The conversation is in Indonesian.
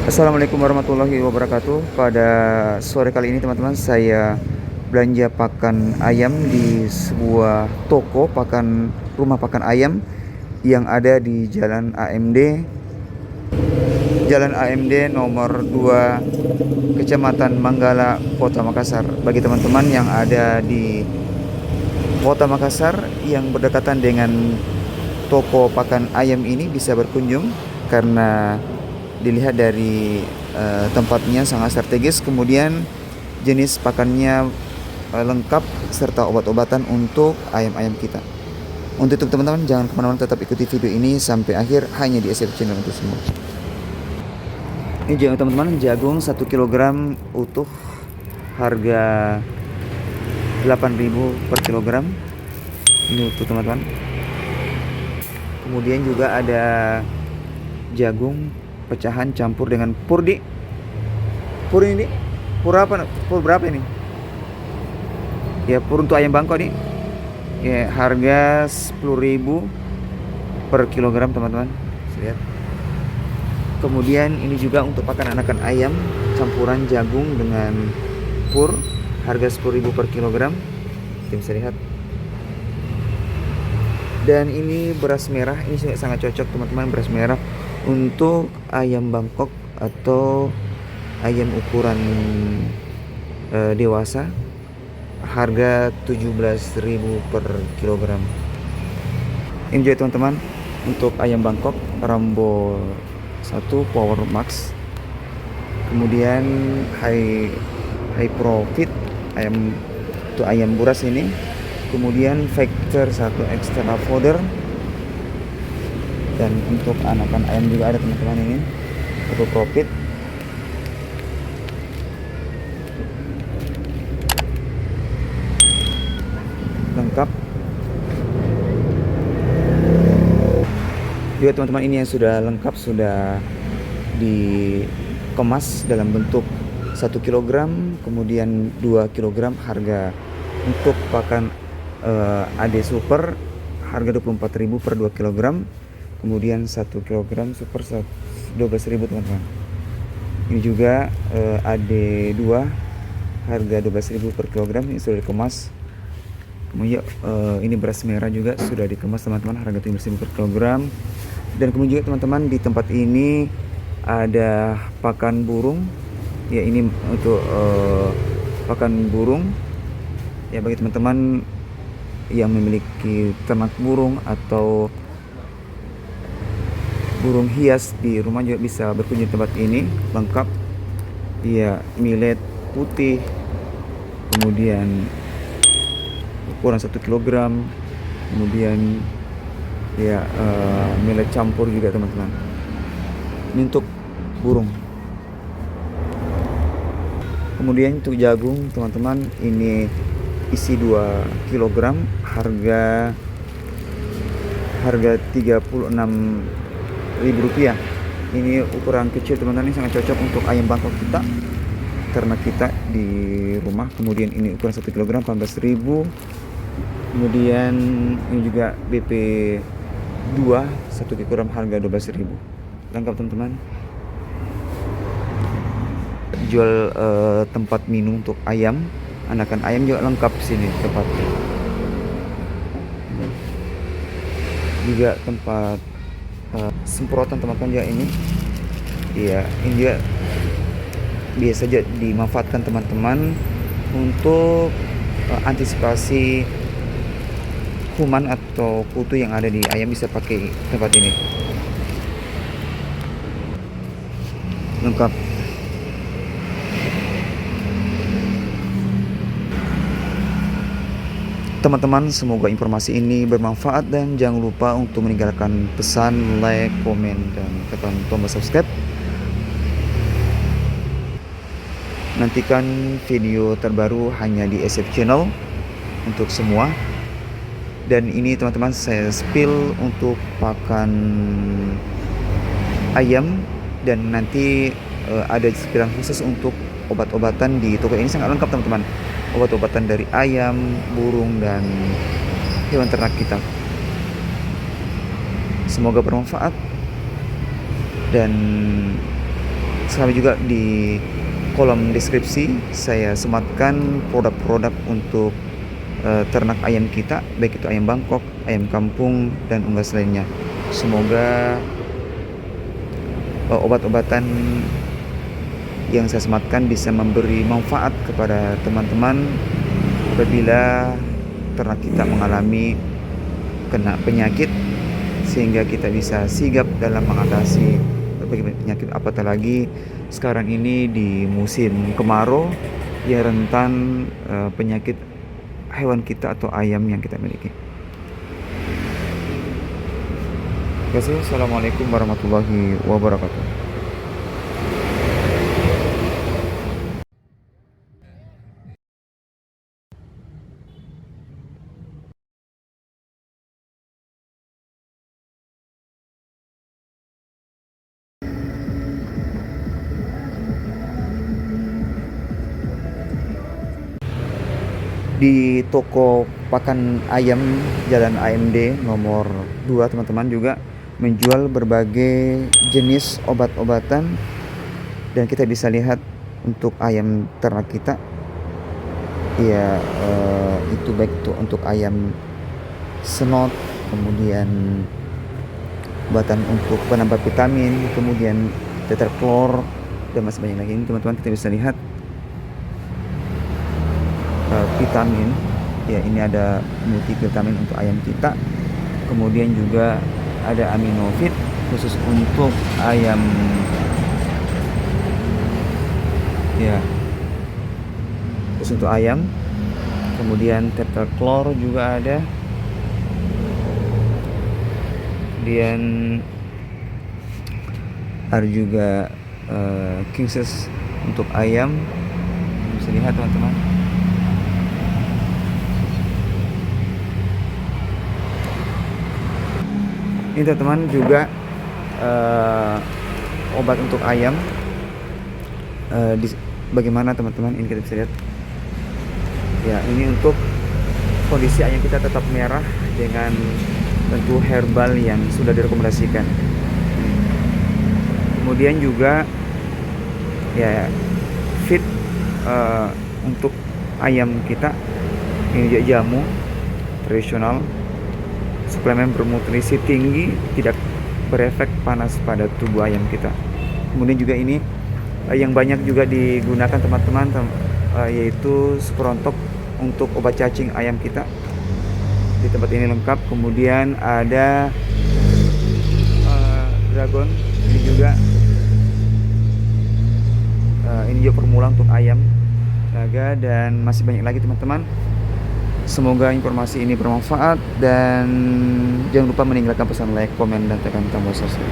Assalamualaikum warahmatullahi wabarakatuh. Pada sore kali ini teman-teman, saya belanja pakan ayam di sebuah toko rumah pakan ayam yang ada di Jalan AMD nomor 2, Kecamatan Manggala, Kota Makassar. Bagi teman-teman yang ada di Kota Makassar yang berdekatan dengan toko pakan ayam ini bisa berkunjung karena dilihat dari tempatnya sangat strategis, kemudian jenis pakannya lengkap serta obat-obatan untuk ayam-ayam kita. Untuk itu teman-teman jangan kemana-mana, tetap ikuti video ini sampai akhir hanya di SF Channel untuk semua. Ini teman-teman, jagung 1 kg utuh harga 8.000 per kilogram. Ini utuh teman-teman. Kemudian juga ada jagung pecahan campur dengan pur ini pur berapa ini ya, pur untuk ayam Bangkok nih ya, harga 10.000 per kilogram teman-teman. Lihat. Kemudian ini juga untuk pakan anakan ayam campuran jagung dengan pur, harga 10.000 per kilogram. Kita bisa lihat. Dan ini beras merah, ini sangat cocok teman-teman, beras merah untuk ayam Bangkok atau ayam ukuran dewasa, harga 17.000 per kilogram. Ini juga teman-teman untuk ayam Bangkok Rambo 1 Power Max, kemudian high profit untuk ayam buras ini, kemudian Factor 1 extra fodder. Dan untuk anakan ayam juga ada teman-teman, ini untuk profit. Lengkap. Juga teman-teman ini yang sudah lengkap, sudah dikemas dalam bentuk 1 kg, kemudian 2 kg, harga untuk pakan AD Super harga 24.000 per 2 kg. Kemudian 1 kg super 12.000 teman-teman. Ini juga AD2 harga 12.000 per kilogram, ini sudah dikemas. Kemudian ini beras merah juga sudah dikemas teman-teman, harga 17.000 per kilogram. Dan kemudian juga teman-teman di tempat ini ada pakan burung ya, ini untuk pakan burung ya, bagi teman-teman yang memiliki ternak burung atau burung hias di rumah juga bisa berkunjung tempat ini. Lengkap ya, millet putih, kemudian ukuran 1 kg, kemudian ya millet campur juga teman-teman. Ini untuk burung. Kemudian untuk jagung teman-teman, ini isi 2 kg, harga 36.000 rupiah. Ini ukuran kecil teman-teman, ini sangat cocok untuk ayam Bangkok kita, ternak kita di rumah. Kemudian ini ukuran 1 kg 18.000. Kemudian ini juga BP 2 1 kg harga 12.000. Lengkap teman-teman. Jual tempat minum untuk ayam, anakan ayam juga lengkap sini tempatnya. Juga tempat semprotan teman-teman ya, ini ya, ini juga biasa saja dimanfaatkan teman-teman untuk antisipasi kuman atau kutu yang ada di ayam, bisa pakai tempat ini. Lengkap. Teman-teman, semoga informasi ini bermanfaat dan jangan lupa untuk meninggalkan pesan, like, komen, dan tekan tombol subscribe. Nantikan video terbaru hanya di SF Channel untuk semua. Dan ini teman-teman saya spill untuk pakan ayam, dan nanti ada spillan khusus untuk obat-obatan di toko ini, sangat lengkap teman-teman. Obat-obatan dari ayam, burung, dan hewan ternak kita. Semoga bermanfaat dan Sama juga di kolom deskripsi saya sematkan produk-produk untuk ternak ayam kita, baik itu ayam Bangkok, ayam kampung, dan unggas lainnya. Semoga obat-obatan yang saya sematkan bisa memberi manfaat kepada teman-teman apabila ternak kita mengalami kena penyakit, sehingga kita bisa sigap dalam mengatasi berbagai penyakit, apatah lagi sekarang ini di musim kemarau yang rentan penyakit hewan kita atau ayam yang kita miliki. Terima kasih. Assalamualaikum warahmatullahi wabarakatuh. Di toko pakan ayam Jalan AMD nomor 2 teman-teman juga menjual berbagai jenis obat-obatan, dan kita bisa lihat untuk ayam ternak kita ya, itu baik itu untuk ayam senot, kemudian obatan untuk penambah vitamin, kemudian tetraklor, dan masih banyak lagi. Ini teman-teman kita bisa lihat vitamin ya, ini ada multivitamin untuk ayam kita, kemudian juga ada aminofit khusus untuk ayam ya, khusus untuk ayam, kemudian tetraklor juga ada, kemudian ada juga kingses untuk ayam, bisa lihat teman-teman. Ini teman-teman juga obat untuk ayam, bagaimana teman-teman, ini kita bisa lihat ya, ini untuk kondisi ayam kita tetap merah dengan tentu herbal yang sudah direkomendasikan. Kemudian juga ya fit untuk ayam kita, ini juga jamu tradisional, suplemen bernutrisi tinggi, tidak berefek panas pada tubuh ayam kita. Kemudian juga ini yang banyak juga digunakan teman-teman, yaitu Sprontop untuk obat cacing ayam kita. Di tempat ini lengkap. Kemudian ada Dragon, ini juga formula untuk ayam naga, dan masih banyak lagi teman-teman. Semoga informasi ini bermanfaat, dan jangan lupa meninggalkan pesan like, komen, dan tekan tombol subscribe.